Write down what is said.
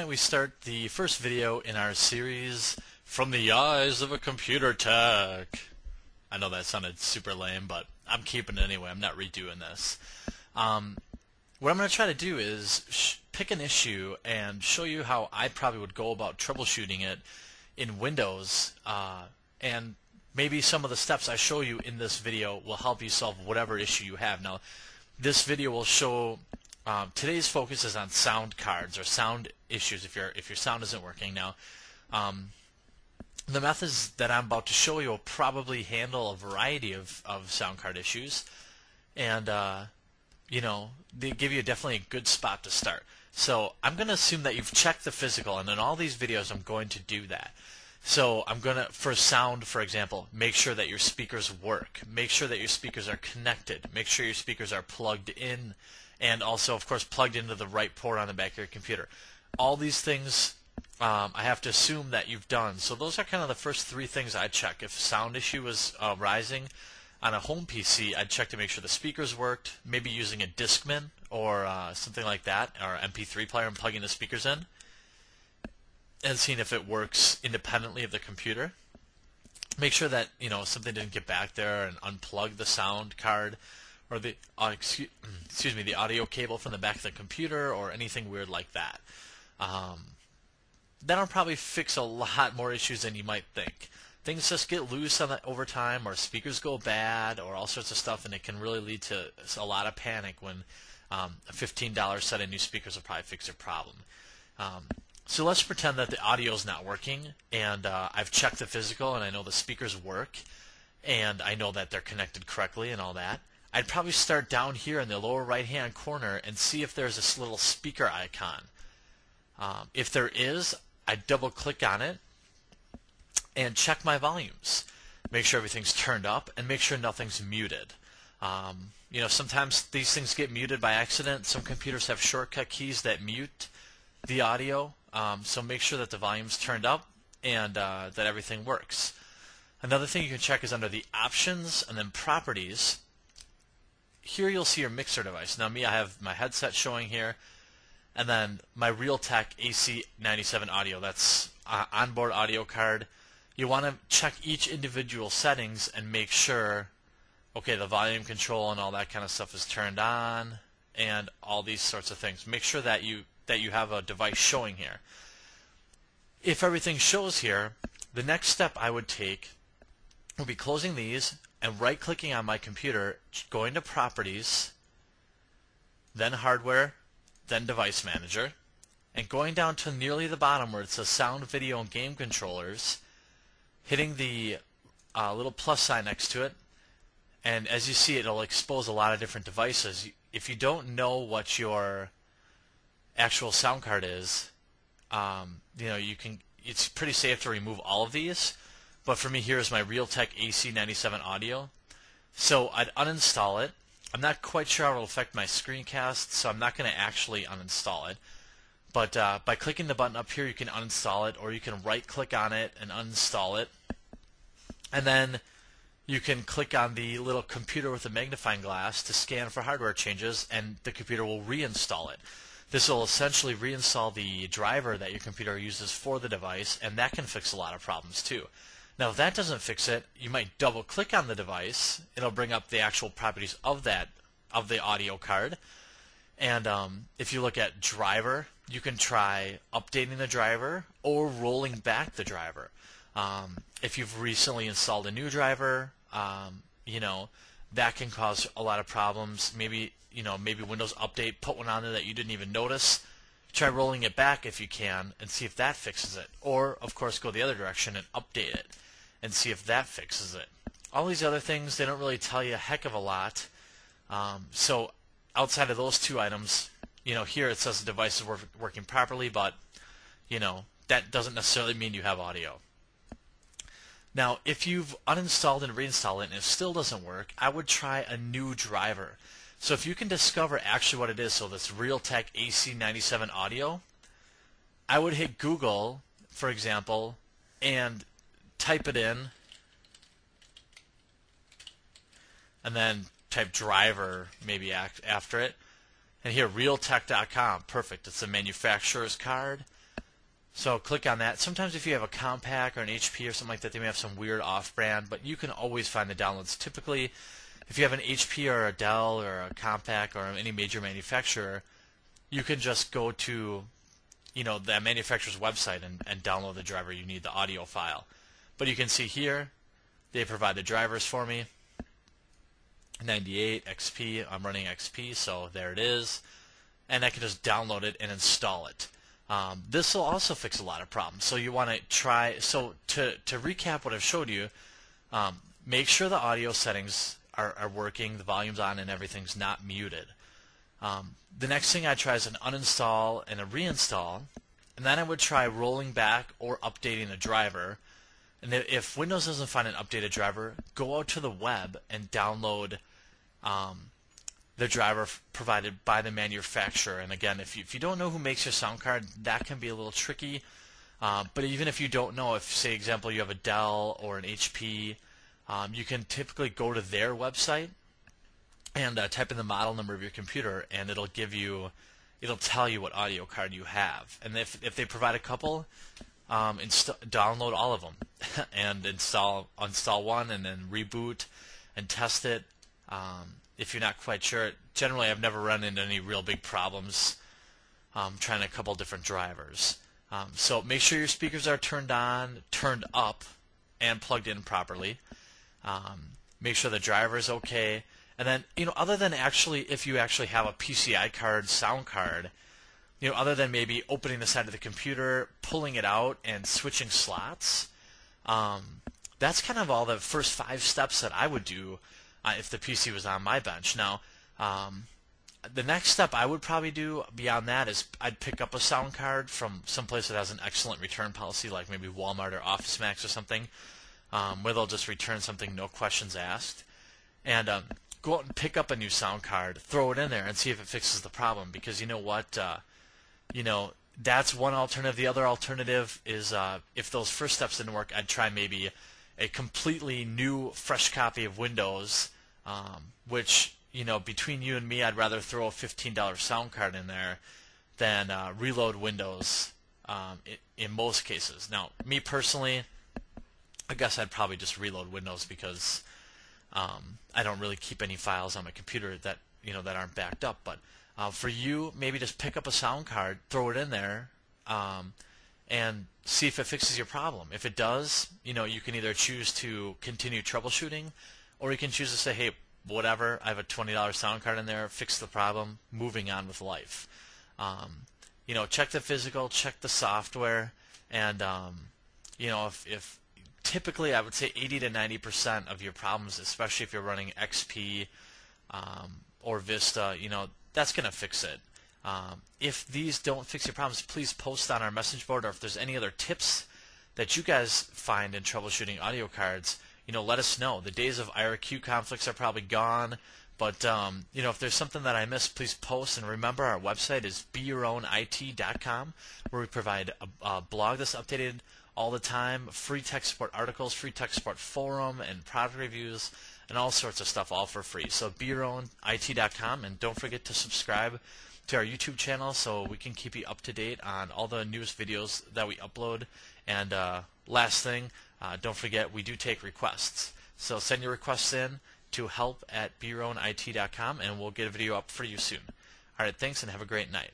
We start the first video in our series, From the Eyes of a Computer Tech. I know that sounded super lame, but I'm keeping it anyway. I'm not redoing this. What I'm going to try to do is pick an issue and show you how I probably would go about troubleshooting it in Windows, and maybe some of the steps I show you in this video will help you solve whatever issue you have. Now, this video will show today's focus is on sound cards or sound issues if your sound isn't working. Now, the methods that I'm about to show you will probably handle a variety of sound card issues, and they give you definitely a good spot to start. So I'm going to assume that you've checked the physical, and in all these videos I'm going to do that. So I'm going to, for sound, for example, make sure that your speakers work. Make sure that your speakers are connected. Make sure your speakers are plugged in, and also, of course, plugged into the right port on the back of your computer. All these things I have to assume that you've done. So those are kind of the first three things I check. If a sound issue is rising on a home PC, I'd check to make sure the speakers worked, maybe using a Discman or something like that, or MP3 player and plugging the speakers in, and seeing if it works independently of the computer. Make sure that something didn't get back there and unplug the sound card or the the audio cable from the back of the computer or anything weird like that. That'll probably fix a lot more issues than you might think. Things just get loose over time, or speakers go bad, or all sorts of stuff, and it can really lead to a lot of panic when a $15 set of new speakers will probably fix your problem. So let's pretend that the audio is not working, and I've checked the physical, and I know the speakers work, and I know that they're connected correctly and all that. I'd probably start down here in the lower right-hand corner and see if there's this little speaker icon. If there is, I'd double-click on it and check my volumes. Make sure everything's turned up and make sure nothing's muted. Sometimes these things get muted by accident. Some computers have shortcut keys that mute the audio, so make sure that the volume's turned up and that everything works. Another thing you can check is under the options and then properties. Here you'll see your mixer device. Now I have my headset showing here, and then my Realtek AC97 audio. That's onboard audio card. You want to check each individual settings and make sure, okay, the volume control and all that kind of stuff is turned on, and all these sorts of things. Make sure that you have a device showing here. If everything shows here, the next step I would take would be closing these and right-clicking on my computer, going to Properties, then Hardware, then Device Manager, and going down to nearly the bottom where it says Sound, Video, and Game Controllers, hitting the little plus sign next to it, and as you see, it'll expose a lot of different devices. If you don't know what your actual sound card is, it's pretty safe to remove all of these. But for me, here is my Realtek AC97 audio. So I'd uninstall it. I'm not quite sure how it'll affect my screencast, so I'm not going to actually uninstall it. But by clicking the button up here, you can uninstall it, or you can right-click on it and uninstall it. And then you can click on the little computer with the magnifying glass to scan for hardware changes, and the computer will reinstall it. This will essentially reinstall the driver that your computer uses for the device, and that can fix a lot of problems too. Now, if that doesn't fix it, you might double-click on the device. It'll bring up the actual properties of the audio card. And if you look at driver, you can try updating the driver or rolling back the driver. If you've recently installed a new driver, that can cause a lot of problems. Maybe Windows Update put one on there that you didn't even notice. Try rolling it back if you can and see if that fixes it. Or, of course, go the other direction and update it and see if that fixes it. All these other things, they don't really tell you a heck of a lot. So outside of those two items, here it says the device is working properly, but that doesn't necessarily mean you have audio. Now, if you've uninstalled and reinstalled it and it still doesn't work, I would try a new driver. So if you can discover actually what it is, so this Realtek AC97 audio, I would hit Google, for example, and type it in, and then type driver maybe after it, and here Realtek.com, perfect. It's the manufacturer's card. So click on that. Sometimes if you have a Compaq or an HP or something like that, they may have some weird off-brand, but you can always find the downloads. Typically, if you have an HP or a Dell or a Compaq or any major manufacturer, you can just go to that manufacturer's website and download the driver you need, the audio file. But you can see here, they provide the drivers for me. 98 XP, I'm running XP, so there it is. And I can just download it and install it. This will also fix a lot of problems. So you want to try, so to recap what I've showed you, make sure the audio settings are working, the volume's on and everything's not muted. The next thing I try is an uninstall and a reinstall, and then I would try rolling back or updating the driver. And if Windows doesn't find an updated driver, go out to the web and download the driver provided by the manufacturer. And again, if you don't know who makes your sound card, that can be a little tricky. But even if you don't know, if say example you have a Dell or an HP, you can typically go to their website and type in the model number of your computer, and it'll tell you what audio card you have. And if they provide a couple, download all of them and install one and then reboot and test it. If you're not quite sure, generally I've never run into any real big problems trying a couple different drivers. So make sure your speakers are turned on, turned up, and plugged in properly. Make sure the driver is okay. And then, other than if you actually have a PCI card, sound card, other than maybe opening the side of the computer, pulling it out, and switching slots, that's kind of all the first 5 steps that I would do if the PC was on my bench. Now, the next step I would probably do beyond that is I'd pick up a sound card from someplace that has an excellent return policy, like maybe Walmart or Office Max or something, where they'll just return something, no questions asked. And go out and pick up a new sound card, throw it in there, and see if it fixes the problem. Because you know what, that's one alternative. The other alternative is if those first steps didn't work, I'd try maybe a completely new, fresh copy of Windows, which, between you and me, I'd rather throw a $15 sound card in there than reload Windows in most cases. Now, me personally, I guess I'd probably just reload Windows because I don't really keep any files on my computer that that aren't backed up. But for you, maybe just pick up a sound card, throw it in there, and see if it fixes your problem. If it does, you can either choose to continue troubleshooting, or you can choose to say, hey, whatever, I have a $20 sound card in there, fix the problem, moving on with life. Check the physical, check the software, and if typically I would say 80 to 90% of your problems, especially if you're running XP or Vista, that's going to fix it. If these don't fix your problems, please post on our message board, or if there's any other tips that you guys find in troubleshooting audio cards, let us know. The days of IRQ conflicts are probably gone, but if there's something that I missed, please post. And remember, our website is BeYourOwnIT.com, where we provide a blog that's updated all the time, free tech support articles, free tech support forum, and product reviews, and all sorts of stuff, all for free. So BeYourOwnIT.com, and don't forget to subscribe to our YouTube channel so we can keep you up to date on all the newest videos that we upload. And last thing, don't forget, we do take requests. So send your requests in to help@BeYourOwnIT.com, and we'll get a video up for you soon. All right, thanks, and have a great night.